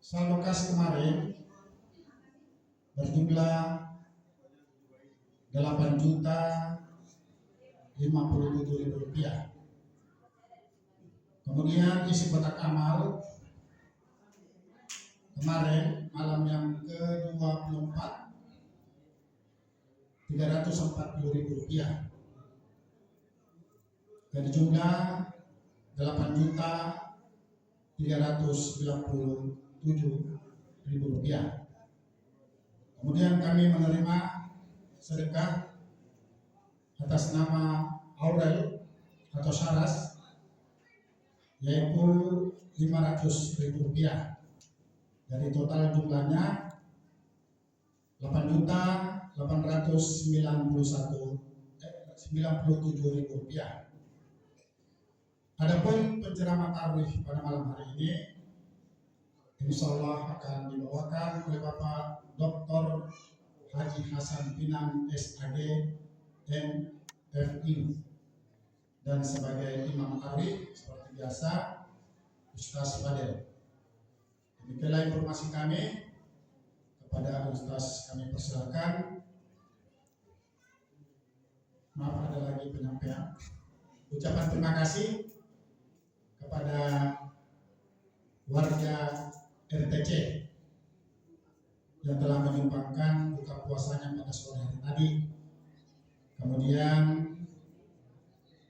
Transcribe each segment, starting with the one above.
saldo kas kemarin berjumlah 8.057.000 rupiah. Kemudian isi kotak amal kemarin malam yang ke-24 340.000 rupiah. Dari jumlah 8.397.000 rupiah. Kemudian kami menerima sedekah atas nama Aurel atau Saras yaitu 500.000 rupiah. Dari total jumlahnya 8.897.000 rupiah. Adapun penceramah tarawih pada malam hari ini insya Allah akan dibawakan oleh Bapak Dr. Haji Hasan Pinang SAG MFI, dan sebagai imam tarawih seperti biasa Ustaz Fadel. Demikianlah informasi kami. Kepada Ustaz kami persilakan. Maaf, ada lagi penyampaian ucapan terima kasih kepada warga RTC yang telah menyumbangkan buka puasanya pada sore hari tadi. Kemudian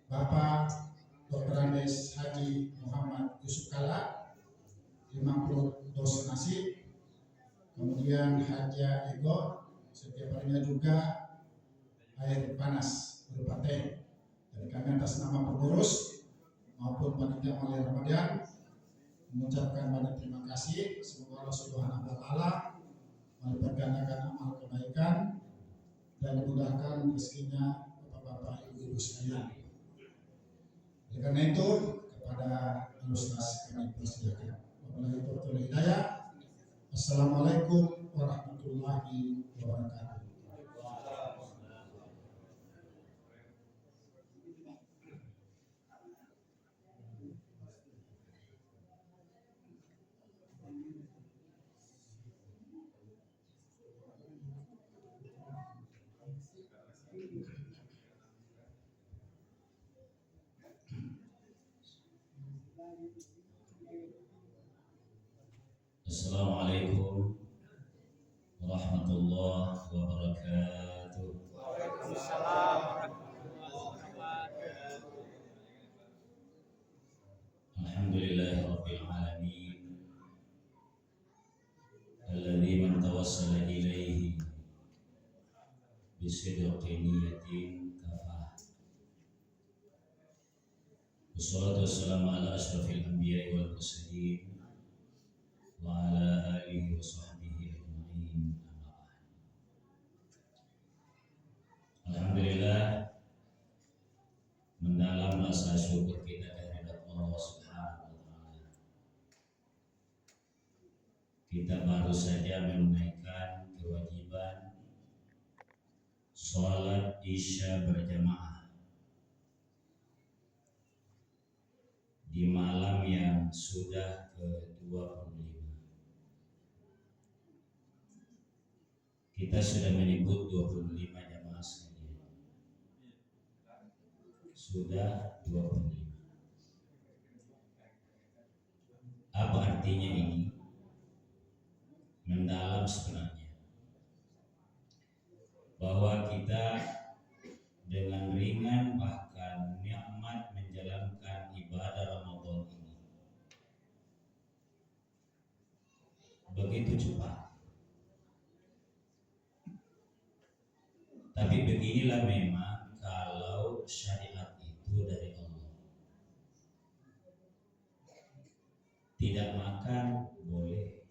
Bapak Dr. Andes Haji Muhammad Yusuf Kala 50 dos nasi. Kemudian Haja Ego setiap harinya juga air panas berupa teh. Dari kami atas nama pengurus maupun panitia Maulid Ramadan mengucapkan banyak terima kasih. Semoga Allah Subhanahu wa taala melipat gandakan amal kebaikan dan memudahkan rezekinya Bapak-bapak Ibu-ibu sekalian. Oleh karena itu kepada Ustaz kami persilakan. Wabillahi taufiq wal hidayah. Assalamualaikum warahmatullahi wabarakatuh. Assalamualaikum warahmatullahi wabarakatuh. Waalaikumsalam warahmatullahi wabarakatuh. Alhamdulillahirabbil alamin. Alladzi man tawassala ilaihi bisidqi niyatin kafah. Wassalatu wassalamu ala asyrafil anbiya'i wal mursalin wa ala alihi wa sahbihi ajma'in. Alhamdulillah, mendalam rasa syukur kita kehadirat Allah Subhanahu wa taala. Kita baru saja menunaikan kewajiban sholat Isya berjamaah di malam yang sudah ke-25. Kita sudah menyebut 25 jamaah sekalian. Sudah 25. Apa artinya ini? Mendalam sebenarnya. Bahwa kita dengan ringan bahkan nikmat menjalankan ibadah Ramadan ini. Begitu cepat. Tapi beginilah memang kalau syariat itu dari Allah. Tidak makan boleh,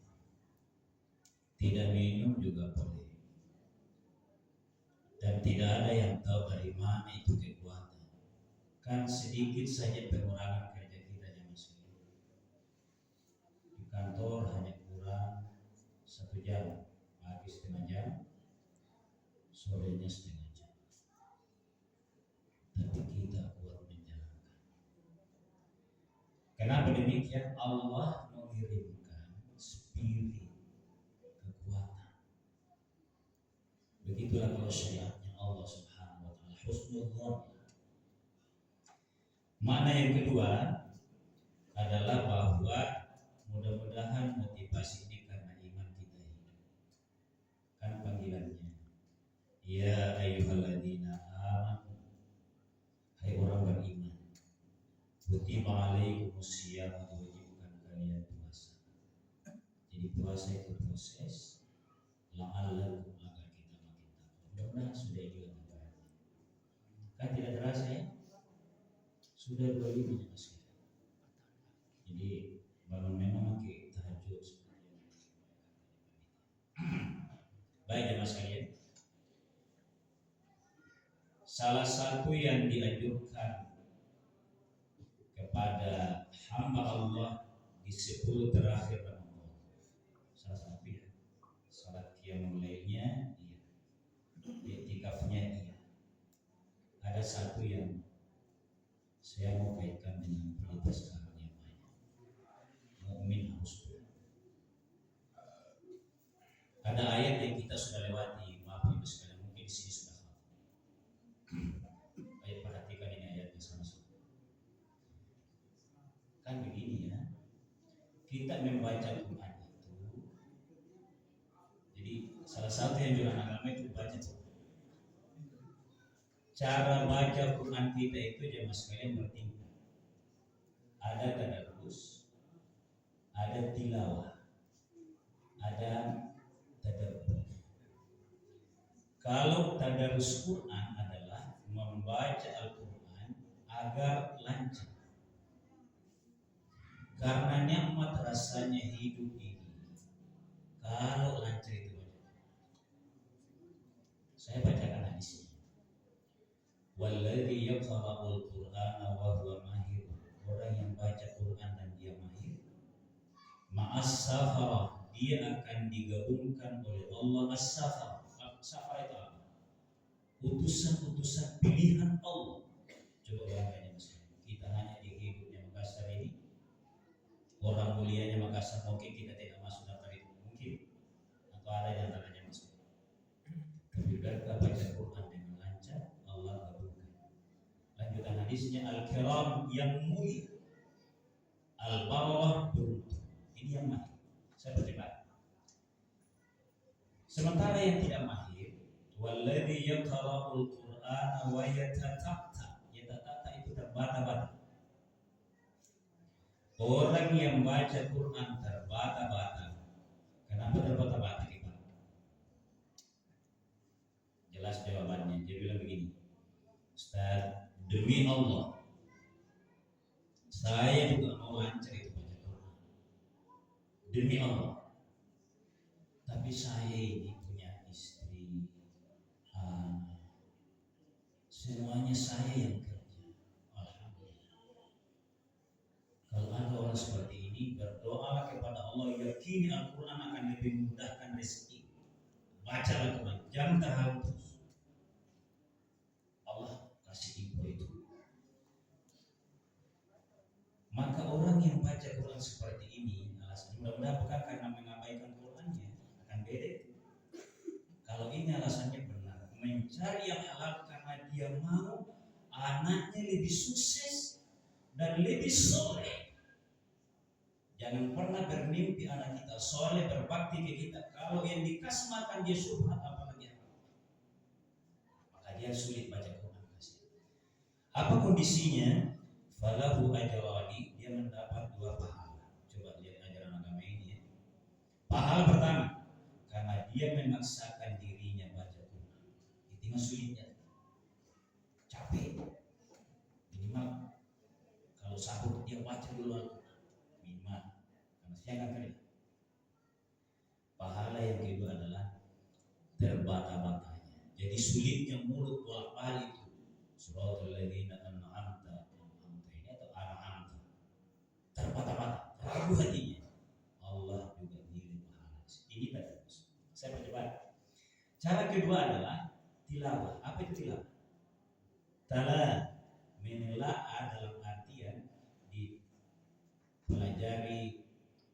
tidak minum juga boleh, dan tidak ada yang tahu dari mana itu kekuatan. Kan sedikit saja pengurangan kerja kita jam segini. Di kantor hanya kurang 1 jam, pagi setengah jam, sorenya setengah jam. Tapi kita kuat menjalankan. Kenapa demikian? Allah mengirimkan spirit, kekuatan. Begitulah kalau syariatnya Allah Subhanahu wa taala, husnul dzan. Makna yang kedua adalah bahwa mudah-mudahan motivasi ini karena iman kita hidup. Kan panggilannya, ya ayyuhalladzina amanu, hai orang beriman, kutiba alaikumusiyam, diwajibkan kalian puasa. Jadi puasa itu proses, la'allakum, agar kita makin takwa. Mudah-mudahan sudah hilang ibaratnya. Kan tidak terasa ya? Sudah 25 ya Mas. Jadi bangun memang ke tahajud seperti yang baik ya Mas kalian. Salah satu yang dianjurkan kepada hamba Allah di 10 terakhir Ramadan, salah satu ya, salat qiyamul lailnya iya, i'tikafnya iya. Ada satu yang saya mau kaitkan dengan prioritas sekarang yang banyak. Mukmin harus berdoa. Ada ayat yang kita sudah lewati, maaf ibu sekalian, mungkin di sini sudah hafal. Baik, perhatikan ini ayatnya sama-sama. Kan begini ya, kita membaca Quran itu, jadi salah satu yang jualan agama itu baca Quran. Cara baca Quran kita itu jemaah sekalian bertingkat. Ada tadarus, ada tilawah, ada tadabbur. Kalau tadarus Quran adalah membaca Al-Quran agar lancar. Karena nikmat rasanya hidup ini, kalau lancar itu baca. Saya bacakan hadisnya. Walladzi yaqra'ul Qur'ana wa huwa mahir, orang yang baca Quran dan dia mahir, ma'as safara, dia akan digabungkan oleh Allah. As-safar, safar itu apa? Utusan-utusan pilihan Allah. Coba bayangkan ya Mas, kita hanya di hidupnya Makassar ini, orang mulianya Makassar, mungkin kita tidak masuk daftar itu, mungkin, atau ada yang antaranya masuk. Tapi kita baca Quran dengan lancar, Allah gabungkan. Lanjutan hadisnya, al-kiram yang mulia, al-barrah beruntung. Ini yang mahir. Saya berdebat. Sementara yang tidak mahir, walladzi yaqra'ul Qur'ana wa yatatatta. Yatatatta itu terbata-bata. Orang yang baca Quran terbata-bata. Kenapa terbata-bata kita? Jelas jawabannya. Dia bilang begini, Ustaz, demi Allah, saya juga mau lancar itu baca Quran. Demi Allah. Tapi saya ini punya istri, anak, semuanya saya yang kerja. Alhamdulillah. Kalau ada orang seperti ini, berdoalah kepada Allah, yakini Al-Quran akan lebih memudahkan rezeki. Baca Al-Quran, jangan terharu terus. Allah kasih info itu. Maka orang yang baca Quran seperti ini, alasan mudah-mudahan bukan karena mengabaikan Qurannya, akan beda. Kalau ini alasannya benar, mencari yang halal karena dia mau anaknya lebih sukses dan lebih soleh. Jangan pernah bermimpi anak kita soleh, berbakti ke kita. Kalau yang dikasih makan dia syubhat, apalagi apa? Maka dia sulit baca Quran. Apa kondisinya? Falahu ajrani, dia mendapat 2 pahala. Coba lihat ajaran agama ini ya. Pahala pertama, karena dia memaksakan dirinya baca Quran. Di tengah sulitnya, capek, minimal kalau sahur dia baca dulu Al-Quran, minimal, karena siang kan kerja. Pahala yang kedua adalah terbata-batanya. Jadi sulitnya mulut bolak-balik itu. Suratul ladzina an'amta ini atau an'amta. Terbata-bata, ragu hatinya. Allah juga ngirim pahala. Ini bagus. Saya percepat. Cara kedua adalah tilawah. Apa itu tilawah? Tala, menelaah dalam artian dipelajari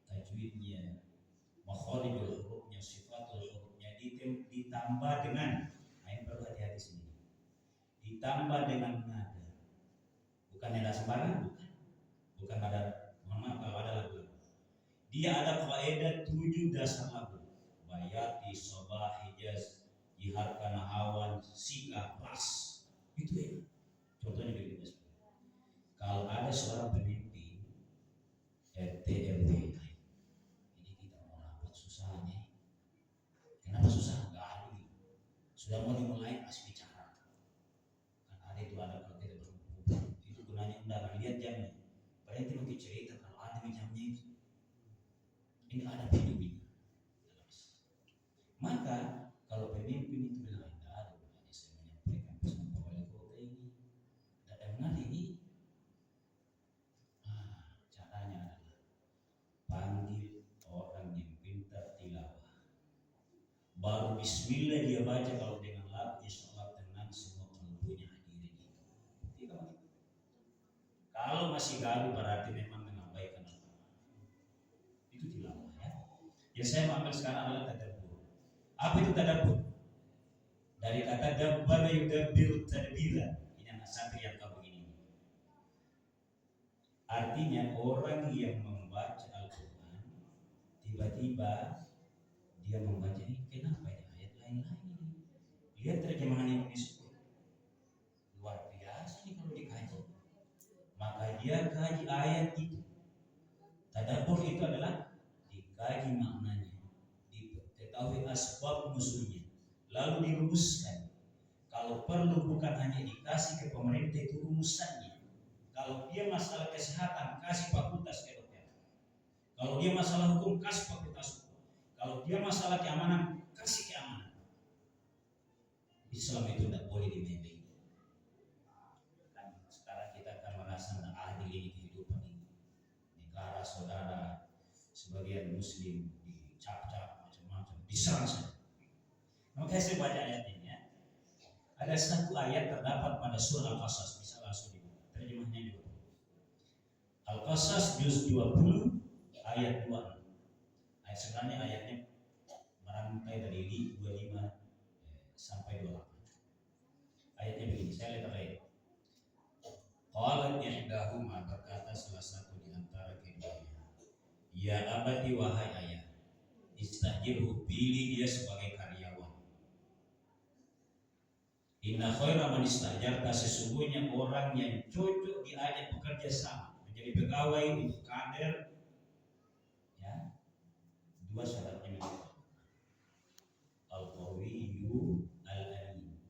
tajwidnya, makharijul hurufnya, sifatul hurufnya ditambah dengan, nah ini perlu hati-hati sini, ditambah dengan nada, bukan nada sembarang, bukan nada, mohon maaf kalau ada lagu, dia ada kaidah 7 dasar lagu, bayati, sobah, hijaz, jihar, kana, hawan, sika, ras, itu ya. Contohnya begini, kalau ada seorang pemimpin RT RW, ini kita mau rapat susahnya. Kenapa susah? Enggak ada. Sudah mau dimulai masih bicara. Kan ada itu, ada kalau kita berkumpul. Itu gunanya undangan, lihat jamnya. Berarti mau cerita kalau ada jamnya itu. Ini ada video-video. Maka kalau pemimpin itu bilang tidak ada gunanya saya menyampaikan pesan wali kota ini, tidak dengar ini. Caranya adalah panggil orang yang pintar tilawah, baru bismillah dia baca. Kalau dengan lagu insya Allah tenang semua kalbunya hadirin itu. Tidak. Kalau masih gaduh berarti memang mengabaikan Al-Quran. Itu tilawah ya. Yang saya mau ambil sekarang adalah tadabbur. Apa itu tadabbur? Dari kata dabbara yudabbiru tadbira. Ini anak santri yang tahu begini. Artinya orang yang membaca Al-Quran tiba-tiba dia membaca ini, kenapa ini ayat lain-lain ini? Lihat terjemahan Indonesia, luar biasa ini kalau dikaji. Maka dia kaji ayat itu. Tadabbur itu adalah dikaji maknanya, diketahui asbab nuzulnya, lalu dirumuskan. Kalau perlu bukan hanya dikasih ke pemerintah itu rumusannya. Kalau dia masalah kesehatan, kasih fakultas ke dokter. Kalau dia masalah hukum, kasih fakultas hukum. Kalau dia masalah keamanan, kasih keamanan. Islam itu tidak boleh dimainkan. Dan sekarang kita akan merasa tidak adil ini kehidupan ini. Negara saudara, sebagian muslim dicap-cap macam-macam, diserang saja. Maka saya baca ayat ini ya. Ada satu ayat terdapat pada surah Al-Qasas, bisa langsung dibuka. Terjemahnya juga. Al-Qasas juz 20 ayat 2. Ayat sebenarnya ayatnya merangkai dari 25 sampai 28. Ayatnya begini, saya lihat ayat. Qalat ihdahuma, berkata salah satu di antara keduanya, ya abadi wahai ayah, istajirhu, pilih dia sebagai karyawan. Inna khaira man istajarta, sesungguhnya orang yang cocok diajak bekerja sama, menjadi pegawai untuk kader ya, dua syaratnya memang al-qawiyyu al-amin,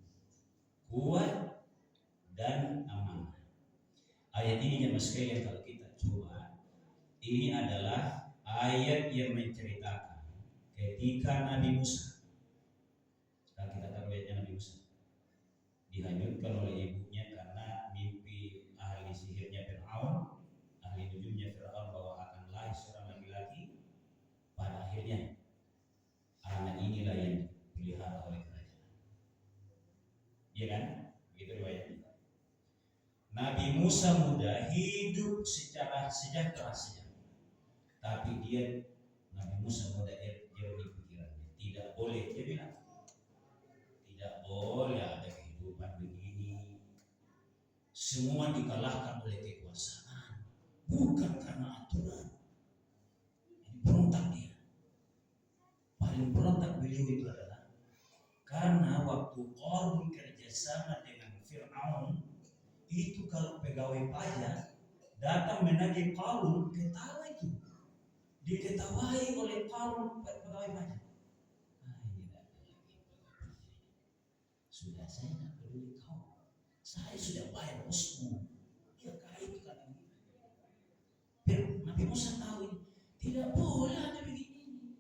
kuat dan amanah. Ayat ini jemaah sekalian kalau kita coba, ini adalah ayat yang menceritakan ketika Nabi Musa, dan kita tahu ayatnya Nabi Musa dihanyutkan oleh ibunya karena mimpi ahli sihirnya Fir'aun, ahli nujumnya Fir'aun bahwa akan lahir seorang laki-laki. Pada akhirnya anak inilah yang dipelihara oleh kerajaan. Iya kan? Begitu riwayatnya. Nabi Musa muda hidup secara sejahtera saja, tapi dia Nabi Musa muda jernih pikirannya. Tidak boleh, dia bilang tidak boleh ada kehidupan begini. Semua dikalahkan oleh kekuasaan, bukan karena aturan. Ini berontak dia. Paling berontak beliau itu adalah karena waktu Qarun kerjasama dengan Fir'aun itu, kalau pegawai pajak datang menagih Qarun, ketawa itu, diketawai oleh Qarun pegawai pajak. Sudah, saya tidak peduli kau, saya sudah bayar bosmu, dia kaya itu kan. Nabi Musa tahu ini, tidak boleh ada begini.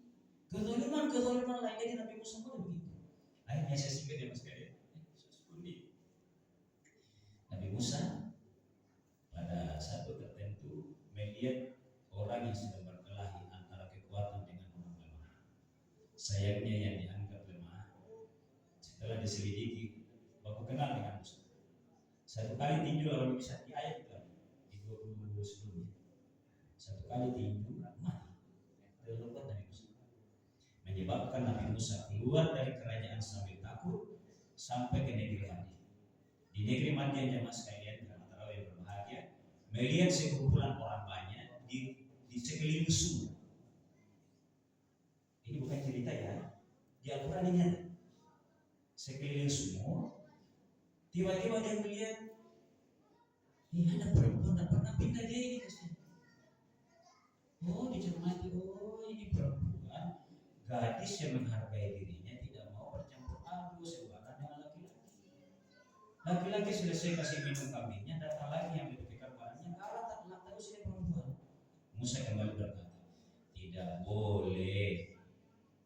Kezaliman lain, jadi Nabi Musa boleh begitu. Akhirnya saya singkat ya mas kalian. Nabi Musa pada satu tertentu melihat orang yang sedang berkelahi antara kekuatan dengan orang lemah. Sayangnya yang dianggap lemah, setelah diselidiki, baku kenal dengan Musa. Satu kali tinju lawan bisa di ayat itu di 20 sebelumnya. Satu kali tinju mati. Terlepas dari Musa. menyebabkan Nabi Musa keluar dari kerajaan sambil takut sampai ke negeri Madian. Di negeri Madian jemaah sekalian karena tarawih yang berbahagia, melihat sekumpulan orang banyak di sekeliling sumur. Ini bukan cerita ya, di Al-Quran ini ada. Sekeliling sumur, tiba-tiba dia melihat ini ada perempuan tak pernah pindah dia ini ke sini. Oh, dicermati, oh ini perempuan gadis yang menghargai dirinya, tidak mau bercampur aduk sembarangan dengan laki-laki. Laki-laki selesai kasih minum kambingnya, datang lagi yang dipikirkan barangnya, kalah tak tahu sini perempuan. Musa kembali berkata, tidak boleh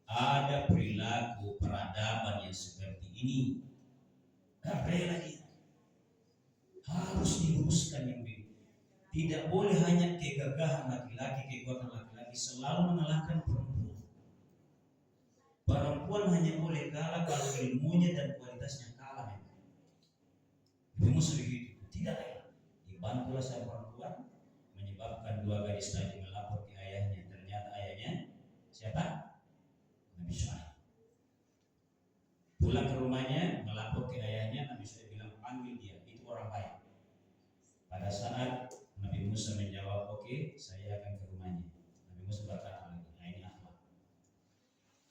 ada perilaku peradaban yang seperti ini. Gak rela dia. Harus diluruskan yang begitu. Tidak boleh hanya kegagahan laki-laki, kekuatan laki-laki selalu mengalahkan perempuan. Perempuan hanya boleh kalah kalau ilmunya dan kualitasnya kalah. Itu Musa begitu. Tidak rela. Dibantulah sang perempuan, menyebabkan dua gadis tadi melapor ke ayahnya. Ternyata ayahnya siapa? Nabi Syuaib. Pulang ke rumahnya, melapor ke ayahnya. Nabi Syuaib bilang, panggil dia, itu orang baik. Pada saat Nabi Musa menjawab, oke, saya akan ke rumahnya. Nabi Musa berkata lagi, nah ini akhlak.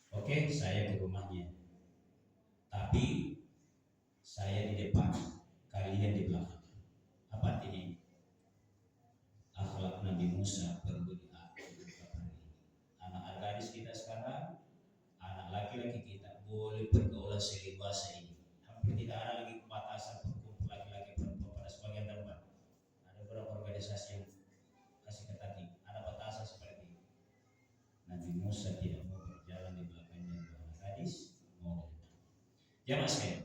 Oke, saya ke rumahnya. Tapi saya di depan, kalian di belakang. Apa artinya? Akhlak Nabi Musa perlu diakui. Anak gadis kita sekarang, anak laki-laki kita boleh bergaul selebasa ini. Hampir tidak ada lagi batasan perkumpul laki-laki perempuan pada sebagian tempat. Ada beberapa organisasi yang kasih ketat ini, ada batasan seperti ini. Nabi Musa tidak mau berjalan di belakangnya dua anak gadis, mau di depan. Jamaah sekalian,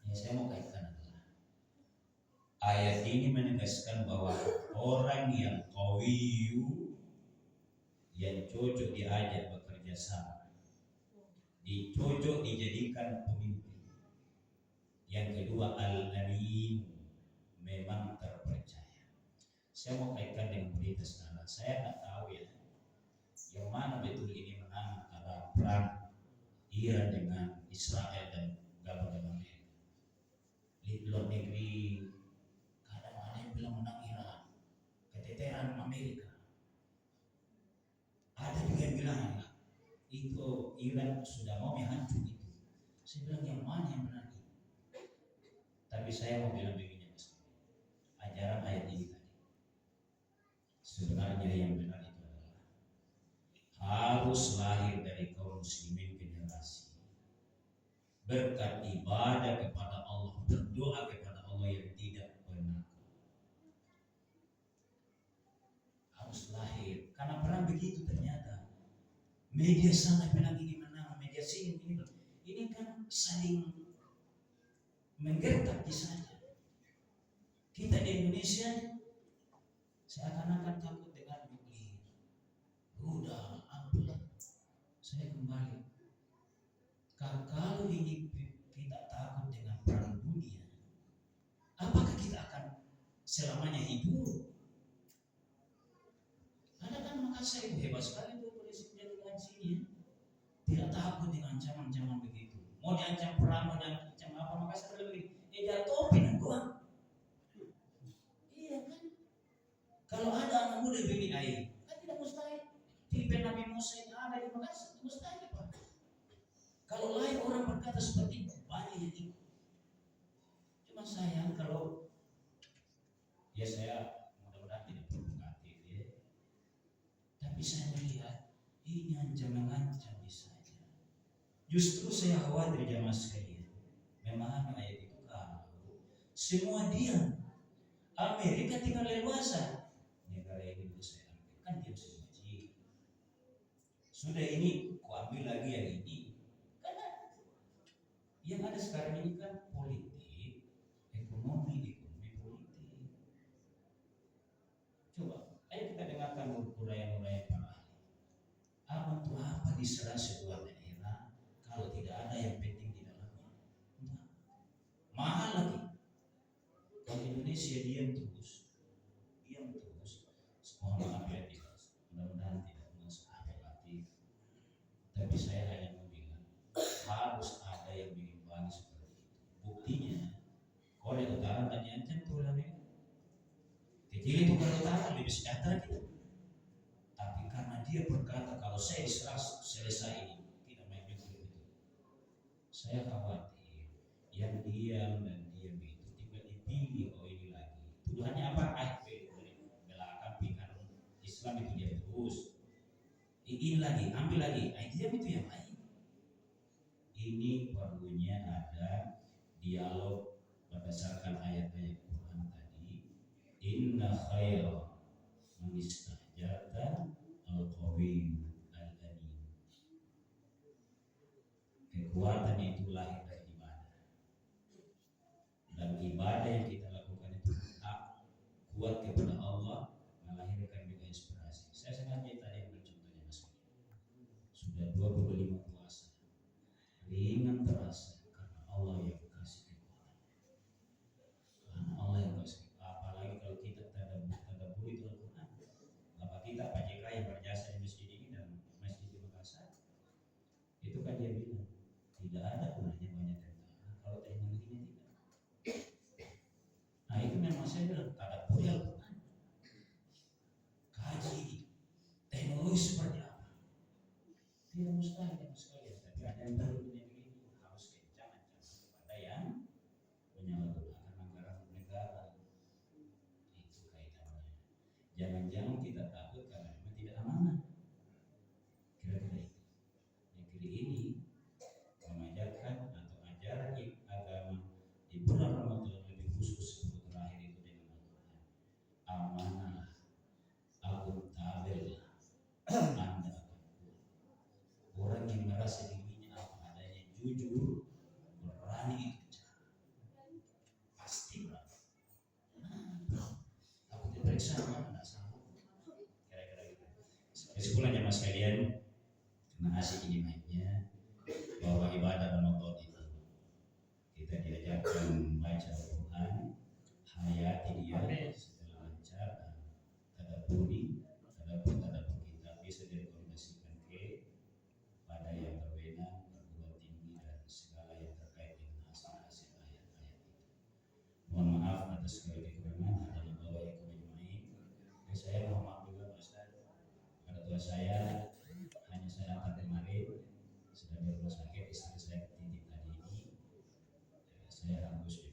yang saya mau kaitkan adalah ayat ini menegaskan bahwa orang yang qawiyu, yang cocok diajak bekerja sama, dicocok dijadikan pemimpin. Yang kedua, al-amin, memang terpercaya. Saya mau kaitkan dengan berita sekarang. Saya tak tahu ya, yang mana betul ini menang antara perang Iran dengan Israel dan gabung dengan Amerika. Di luar negeri kadang ada yang bilang menang Iran, keteteran Amerika. Ada juga yang bilang itu Iran sudah mau hancur itu. Saya bilang yang mana yang benar ini? Tapi saya mau bilang begini Mas, ajaran ayat ini tadi sebenarnya yang benar itu adalah harus lahir dari kaum muslimin generasi berkat ibadah kepada Allah, berdoa kepada Allah yang tidak pernah. Harus lahir, karena perang begitu ternyata. Media sana bilang ini menang, media sini ini. Ini kan saling menggertak di sana. Kita di Indonesia seakan-akan takut dengan nuklir. Udah, ampun. Saya kembali. Kalau ini kita takut dengan perang dunia, apakah kita akan selamanya hidup? Ada kan Makassar itu hebat sekali tuh polisi penjagaan sini, tidak takut dengan ancaman-ancaman begitu. Mau diancam perang, mau diancam apa, Makassar lebih jatuhin doang. Iya kan? Kalau ada anak muda begini air, kan tidak mustahil. Tipe Nabi Musa yang ada di Makassar, mustahil Pak. Kalau lain orang berkata seperti itu, banyak yang ikut. Cuma sayang kalau ya saya mudah-mudahan tidak provokatif ya. Tapi saya melihat ini ancam-ancam saja. Justru saya khawatir jamaah sekalian memahami ayat itu kalau semua diam. Amerika tinggal leluasa. Negara ini dulu saya ambil kan diam semua. Sudah ini ku ambil lagi yang ini. Yang ada sekarang ini kan politik, ekonomi politik. Coba, ayo kita dengarkan uraian-uraian para ahli. Untuk apa diserang sebuah daerah kalau tidak ada yang penting di dalamnya? Mahal lagi. Kalau Indonesia diam terus. Mohon maaf ya, mudah-mudahan tidak masuk akal lagi. Tapi saya hanya lebih sejahtera kita. Tapi karena dia berkata kalau saya diserah selesai ini, tidak main begitu. Saya khawatir yang diam dan diam itu tiba dipilih ini lagi. Tuduhannya apa? Belakang pihak Islam itu dia terus. Ini lagi, ambil lagi. Diam itu yang lain. Ini perlunya ada dialog berdasarkan ayat-ayat Quran tadi. Inna khaira man istajarta al-qawiyyu al-amin. Kekuatan itu lahir dari ibadah. Dan ibadah yang kita lakukan itu kuat kepada Allah, melahirkan juga inspirasi. Saya sengaja tadi ambil contohnya Mas. Sudah 25 puasa. Ringan terasa karena Allah yang kasih kekuatan. Karena Allah yang kasih. Apalagi kalau kita tadabbur itu Al-Quran. Bapak kita Pak JK yang berjasa di masjid ini dan masjid di Makassar, itu kan dia bilang tidak ada gunanya banyak tentara kalau teknologinya tidak. Nah itu memang saya bilang tadabbur Al-Quran. Kaji teknologi seperti apa? Tidak mustahil yang sekalian, tapi ada yang baru harus kencang kepada yang menyalahgunakan anggaran negara. Itu kaitannya. Jangan-jangan kita takut karena memang tidak amanah. Kira-kira itu. Negeri ini mengajarkan atau ajaran agama di bulan Ramadan lebih khusus untuk terakhir itu dengan Al-Quran. Amanah, akuntabel, Anda akan kuat. Orang yang merasa dirinya apa adanya, jujur, berani itu pasti berani. Aku diperiksa mana sama. Kira-kira gitu. Kesimpulannya Mas kalian, karena asik ini mainnya bahwa ibadah Ramadan itu kita diajarkan baca Al-Quran, hayati dia setelah lancar dan tadabburi kita bisa direkomendasikan pada yang berwenang, perguruan tinggi dan segala yang terkait dengan hasil-hasil ayat-ayat itu. Mohon maaf atas segala kekurangan. Ada yang bawa yang kami. Saya mohon maaf juga Pak Ustaz. Pada tua saya hanya saya antar kemarin sedang di rumah sakit, istri saya ketitip tadi ini. Saya harus